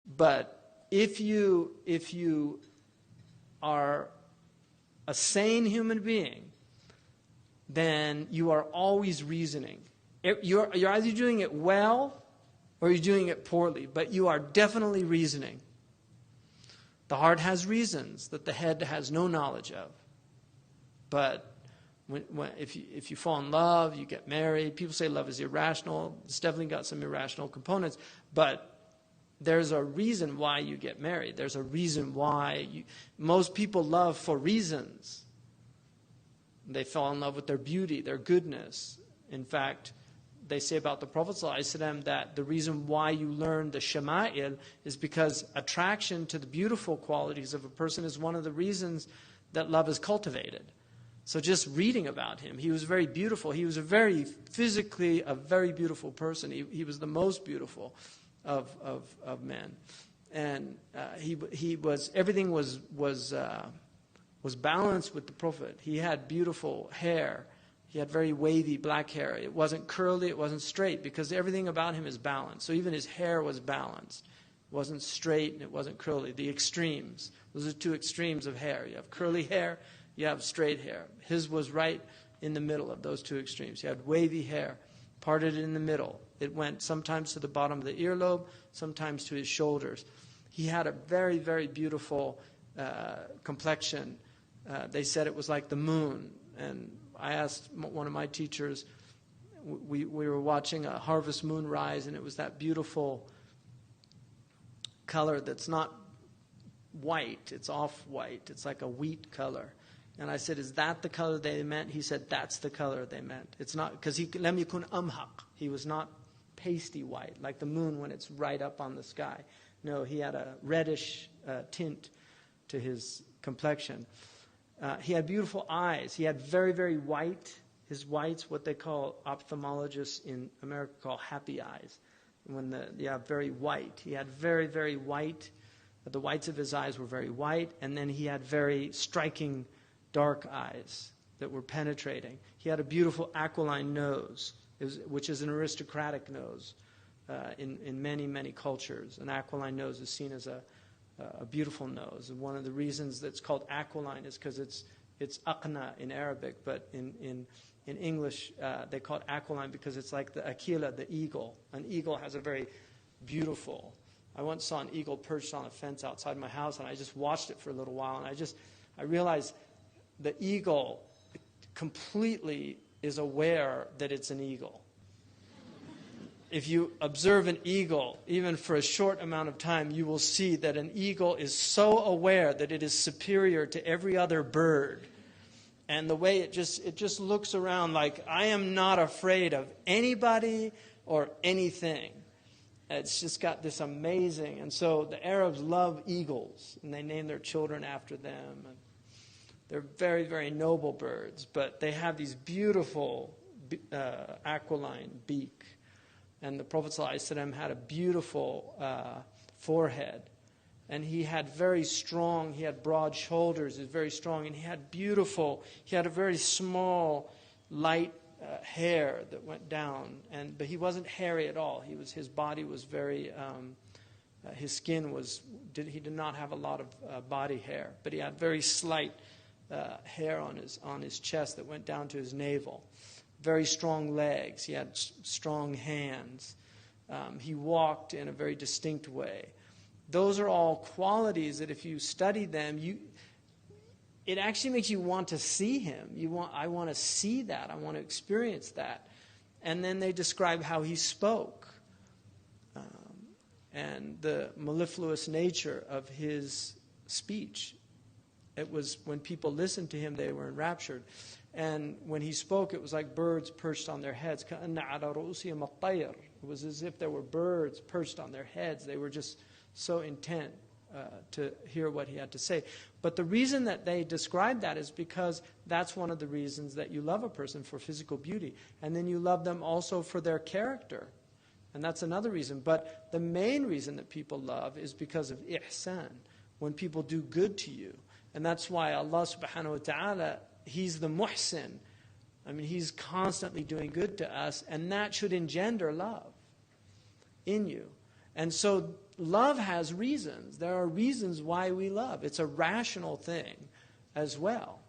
But if you are a sane human being, then you are always reasoning. You're either doing it well or you're doing it poorly, but you are definitely reasoning. The heart has reasons that the head has no knowledge of. But if you fall in love, you get married, people say love is irrational. It's definitely got some irrational components, but there's a reason why you get married. There's a reason why most people love for reasons. They fall in love with their beauty, their goodness. In fact, they say about the Prophet ﷺ that the reason why you learn the shama'il is because attraction to the beautiful qualities of a person is one of the reasons that love is cultivated. So just reading about him, he was very beautiful. He was physically a very beautiful person. He was the most beautiful of men. And everything was balanced with the Prophet. He had beautiful hair. He had very wavy black hair. It wasn't curly, it wasn't straight, because everything about him is balanced. So even his hair was balanced. It wasn't straight and it wasn't curly. The extremes. Those are two extremes of hair. You have curly hair, you have straight hair. His was right in the middle of those two extremes. He had wavy hair, parted in the middle. It went sometimes to the bottom of the earlobe, sometimes to his shoulders. He had a very, very beautiful complexion. They said it was like the moon. And I asked one of my teachers, we were watching a harvest moon rise, and it was that beautiful color that's not white, it's off-white. It's like a wheat color. And I said, is that the color they meant? He said, that's the color they meant. It's not, because he lam yakun amhaq. He was not pasty white, like the moon when it's right up on the sky. No, he had a reddish tint to his complexion. He had beautiful eyes. He had very, very white. His whites, what they call, ophthalmologists in America call happy eyes. Very white. He had very, very white. The whites of his eyes were very white. And then he had very striking dark eyes that were penetrating. He had a beautiful aquiline nose, which is an aristocratic nose in many, many cultures. An aquiline nose is seen as a beautiful nose. And one of the reasons that's called aquiline is because it's aqna in Arabic, but in English they call it aquiline because it's like the aquila, the eagle. An eagle has a very beautiful. I once saw an eagle perched on a fence outside my house, and I just watched it for a little while, and I realized the eagle completely is aware that it's an eagle. If you observe an eagle, even for a short amount of time, you will see that an eagle is so aware that it is superior to every other bird. And the way it just looks around like, I am not afraid of anybody or anything. It's just got this amazing. And so the Arabs love eagles, and they name their children after them. And they're very, very noble birds, but they have these beautiful aquiline beak. And the Prophet ﷺ had a beautiful forehead. And he had he had broad shoulders, he was very strong. And he had a very small, light hair that went down. But he wasn't hairy at all. His body was very, his skin he did not have a lot of body hair. But he had very slight hair on his chest that went down to his navel. Very strong legs. He had strong hands. He walked in a very distinct way. Those are all qualities that if you study them, it actually makes you want to see him. I want to see that. I want to experience that. And then they describe how he spoke and the mellifluous nature of his speech. It was when people listened to him, they were enraptured. And when he spoke, it was like birds perched on their heads. It was as if there were birds perched on their heads. They were just so intent to hear what he had to say. But the reason that they describe that is because that's one of the reasons that you love a person, for physical beauty. And then you love them also for their character. And that's another reason. But the main reason that people love is because of ihsan, when people do good to you. And that's why Allah subhanahu wa ta'ala, He's the muhsin. I mean, He's constantly doing good to us, and that should engender love in you. And so love has reasons. There are reasons why we love. It's a rational thing as well.